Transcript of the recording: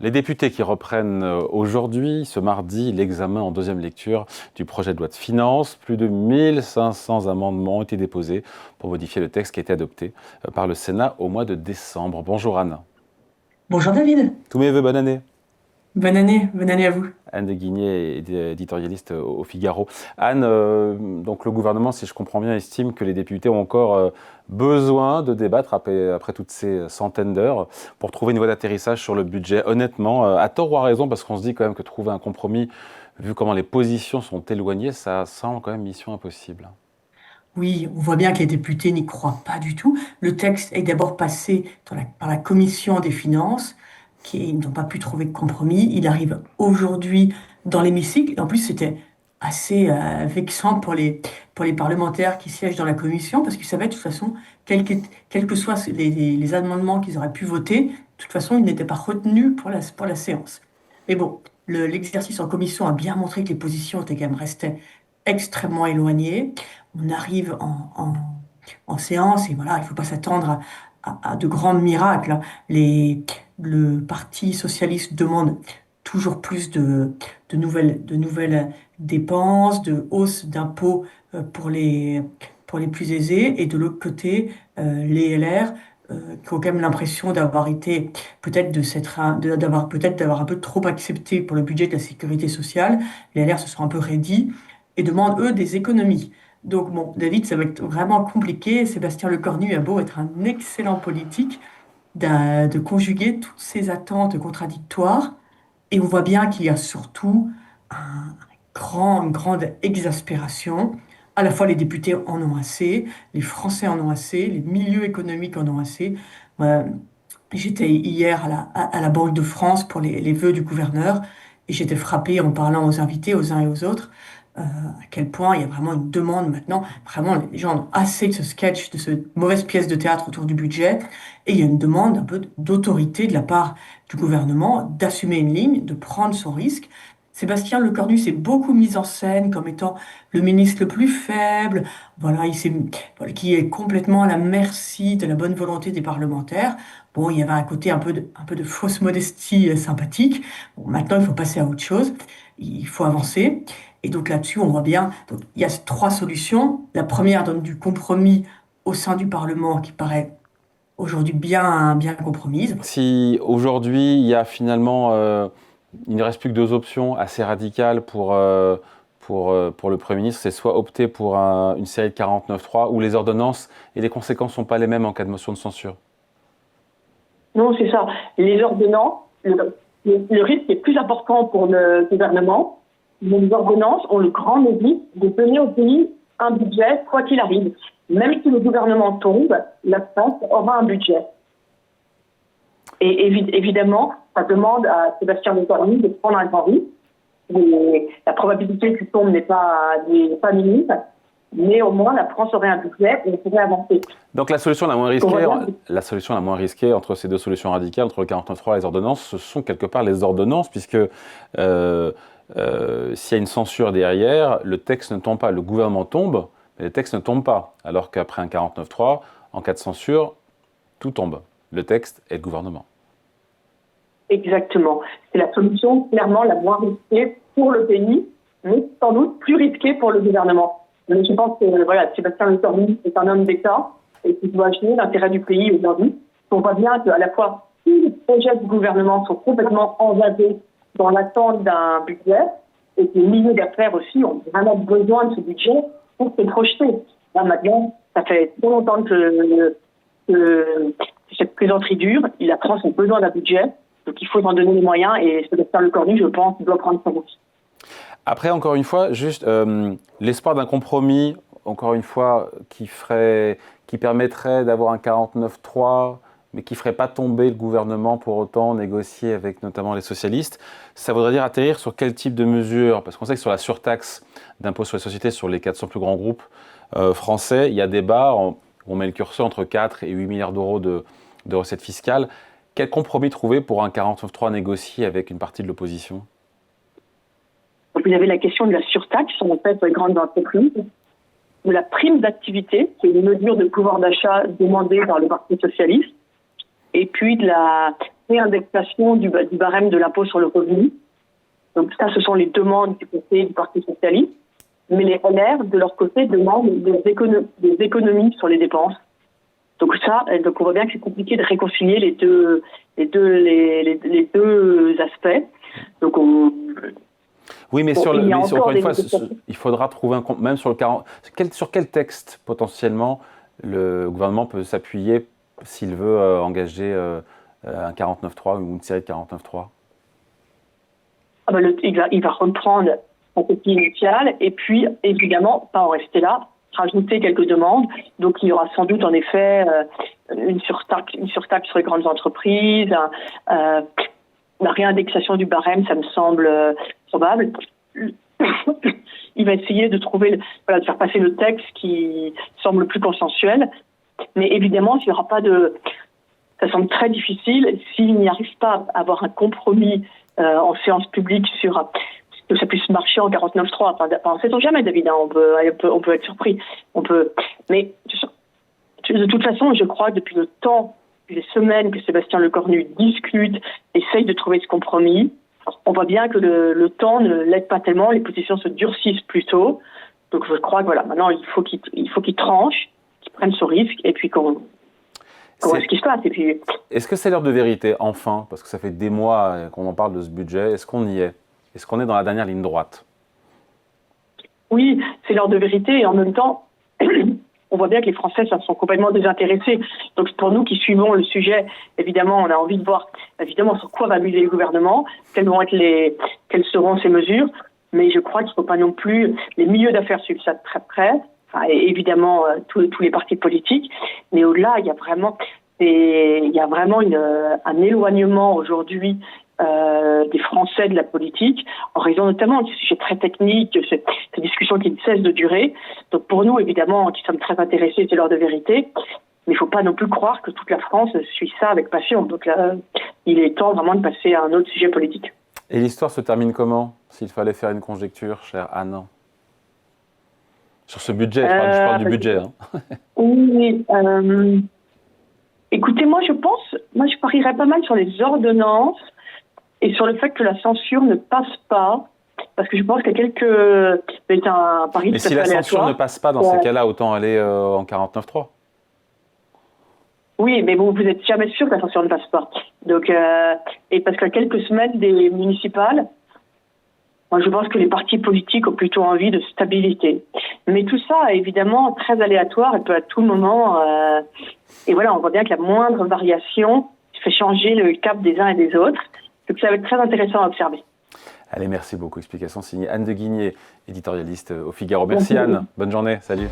Les députés qui reprennent aujourd'hui, ce mardi, l'examen en deuxième lecture du projet de loi de finances. Plus de 1500 amendements ont été déposés pour modifier le texte qui a été adopté par le Sénat au mois de décembre. Bonjour Anne. Bonjour David, Tous mes vœux, bonne année. bonne année à vous. Anne de Guigné, éditorialiste au Figaro. Anne, donc le gouvernement, si je comprends bien, estime que les députés ont encore besoin de débattre après toutes ces centaines d'heures pour trouver une voie d'atterrissage sur le budget. Honnêtement, à tort ou à raison, parce qu'on se dit quand même que trouver un compromis, vu comment les positions sont éloignées, ça semble quand même mission impossible. Oui, on voit bien que les députés n'y croient pas du tout. Le texte est d'abord passé par la commission des finances, qui n'ont pas pu trouver de compromis. Il arrive aujourd'hui dans l'hémicycle. Et en plus, c'était assez vexant pour les parlementaires qui siègent dans la commission, parce qu'ils savaient de toute façon, quels que soient les amendements qu'ils auraient pu voter, de toute façon, ils n'étaient pas retenus pour la séance. Mais bon, l'exercice en commission a bien montré que les positions étaient quand même restées extrêmement éloignées. On arrive en séance et voilà, il ne faut pas s'attendre à de grands miracles, hein. Le Parti socialiste demande toujours plus de nouvelles dépenses, de hausses d'impôts pour les plus aisés. Et de l'autre côté, les LR qui ont quand même l'impression d'avoir été d'avoir un peu trop accepté pour le budget de la sécurité sociale. Les LR se sont un peu raidis et demandent, eux, des économies. Donc, bon, David, ça va être vraiment compliqué. Sébastien Lecornu a beau être un excellent politique, de conjuguer toutes ces attentes contradictoires. Et on voit bien qu'il y a surtout une grande exaspération. À la fois, les députés en ont assez, les Français en ont assez, les milieux économiques en ont assez. Euh, J'étais hier à la Banque de France pour les vœux du gouverneur et j'étais frappée en parlant aux invités, aux uns et aux autres, à quel point il y a vraiment une demande maintenant. Vraiment, les gens ont assez de ce sketch, de cette mauvaise pièce de théâtre autour du budget. Et il y a une demande un peu d'autorité de la part du gouvernement d'assumer une ligne, de prendre son risque. Sébastien Lecornu s'est beaucoup mis en scène comme étant le ministre le plus faible, voilà, voilà, qui est complètement à la merci de la bonne volonté des parlementaires. Bon, il y avait un côté un peu de fausse modestie sympathique. Bon, maintenant, il faut passer à autre chose. Il faut avancer. Et donc là-dessus, on voit bien, donc, il y a trois solutions. La première donne du compromis au sein du Parlement qui paraît aujourd'hui bien compromise. Si aujourd'hui, il y a finalement, il ne reste plus que deux options assez radicales pour le Premier ministre, c'est soit opter pour une série de 49.3 où les ordonnances et les conséquences ne sont pas les mêmes en cas de motion de censure. Non, c'est ça. Les ordonnances, le risque est plus important pour le gouvernement. Les ordonnances ont le grand mérite de donner au pays un budget, quoi qu'il arrive. Même si le gouvernement tombe, la France aura un budget. Et évidemment, ça demande à Sébastien Lecornu de prendre un grand risque. La probabilité qu'il tombe n'est pas minime, mais au moins la France aurait un budget et on pourrait avancer. Donc la solution la solution la moins risquée entre ces deux solutions radicales, entre le 49.3 et les ordonnances, ce sont quelque part les ordonnances, puisque s'il y a une censure derrière, le texte ne tombe pas. Le gouvernement tombe, mais le texte ne tombe pas. Alors qu'après un 49.3, en cas de censure, tout tombe. Le texte et le gouvernement. Exactement. C'est la solution clairement la moins risquée pour le pays, mais sans doute plus risquée pour le gouvernement. Mais je pense que voilà, Sébastien Lecornu est un homme d'État et qu'il doit agir l'intérêt du pays aujourd'hui. On voit bien qu'à la fois, tous les projets du gouvernement sont complètement engagés dans l'attente d'un budget et que les milieux d'affaires aussi ont vraiment besoin de ce budget pour se projeter. Là, maintenant, ça fait trop longtemps que cette plaisanterie dure. La France a besoin d'un budget, donc il faut en donner les moyens et Sébastien Lecornu, je pense, doit prendre sa route. Après, encore une fois, juste l'espoir d'un compromis, encore une fois, qui permettrait d'avoir un 49.3, mais qui ne ferait pas tomber le gouvernement pour autant, négocier avec notamment les socialistes, ça voudrait dire atterrir sur quel type de mesures? Parce qu'on sait que sur la surtaxe d'impôt sur les sociétés sur les 400 plus grands groupes français, il y a débat, on met le curseur entre 4 et 8 milliards d'euros de recettes fiscales. Quel compromis trouver pour un 49.3 négocié avec une partie de l'opposition? Vous avez la question de la surtaxe, en fait, sur les grandes entreprises, de la prime d'activité, qui est une mesure de pouvoir d'achat demandée par le Parti socialiste, et puis de réindexation du barème de l'impôt sur le revenu. Donc ça, ce sont les demandes du côté du Parti socialiste. Mais les LR, de leur côté, demandent des économies sur les dépenses. Donc on voit bien que c'est compliqué de réconcilier les deux aspects. Donc oui, mais encore une fois, il faudra trouver un compte, même sur le 40. Sur quel texte potentiellement le gouvernement peut s'appuyer s'il veut engager un 49.3 ou une série de 49.3? Il va reprendre son copie initiale et puis évidemment pas en rester là, rajouter quelques demandes. Donc il y aura sans doute en effet une surtaxe sur les grandes entreprises, la réindexation du barème, ça me semble probable. Il va essayer de trouver, de faire passer le texte qui semble le plus consensuel. Mais évidemment, s'il n'y aura pas ça semble très difficile s'il n'y arrive pas à avoir un compromis en séance publique sur que ça puisse marcher en 49.3. On ne sait jamais, David. Hein, on peut être surpris. Mais de toute façon, je crois que depuis le temps, les semaines que Sébastien Lecornu discute, essaye de trouver ce compromis, on voit bien que le temps ne l'aide pas tellement, les positions se durcissent plutôt. Donc je crois que maintenant il faut qu'il tranche, qu'il prenne ce risque et puis qu'on voit ce qui se passe. Et puis... Est-ce que c'est l'heure de vérité, enfin, parce que ça fait des mois qu'on en parle de ce budget, est-ce qu'on y est? Est-ce qu'on est dans la dernière ligne droite? Oui, c'est l'heure de vérité et en même temps, on voit bien que les Français sont complètement désintéressés. Donc pour nous qui suivons le sujet, évidemment, on a envie de voir évidemment sur quoi va miser le gouvernement, quelles seront ces mesures. Mais je crois qu'il ne faut pas non plus les milieux d'affaires suivre ça de très près. Enfin, et évidemment tous les partis politiques. Mais au-delà, il y a vraiment un éloignement aujourd'hui des Français de la politique, en raison notamment de ces sujets très techniques, ces discussions qui ne cessent de durer. Donc pour nous, évidemment, qui sommes très intéressés, c'est l'heure de vérité, mais il ne faut pas non plus croire que toute la France suit ça avec passion. Donc là, il est temps vraiment de passer à un autre sujet politique. Et l'histoire se termine comment, s'il fallait faire une conjecture, chère Anne? Sur ce budget, je parle du budget. Hein. Oui, écoutez, moi je parierais pas mal sur les ordonnances et sur le fait que la censure ne passe pas, parce que je pense qu'il y a c'est un pari. Mais si la censure ne passe pas, dans ces cas-là, autant aller en 49.3. Oui, mais vous n'êtes jamais sûr que la censure ne passe pas. Donc, et parce qu'à quelques semaines des municipales, moi, je pense que les partis politiques ont plutôt envie de stabilité. Mais tout ça est évidemment très aléatoire et peut à tout moment... et voilà, on voit bien que la moindre variation fait changer le cap des uns et des autres. Donc ça va être très intéressant à observer. Allez, merci beaucoup. Explication signée Anne de Guigné, éditorialiste au Figaro. Merci Anne. Bonne journée. Salut.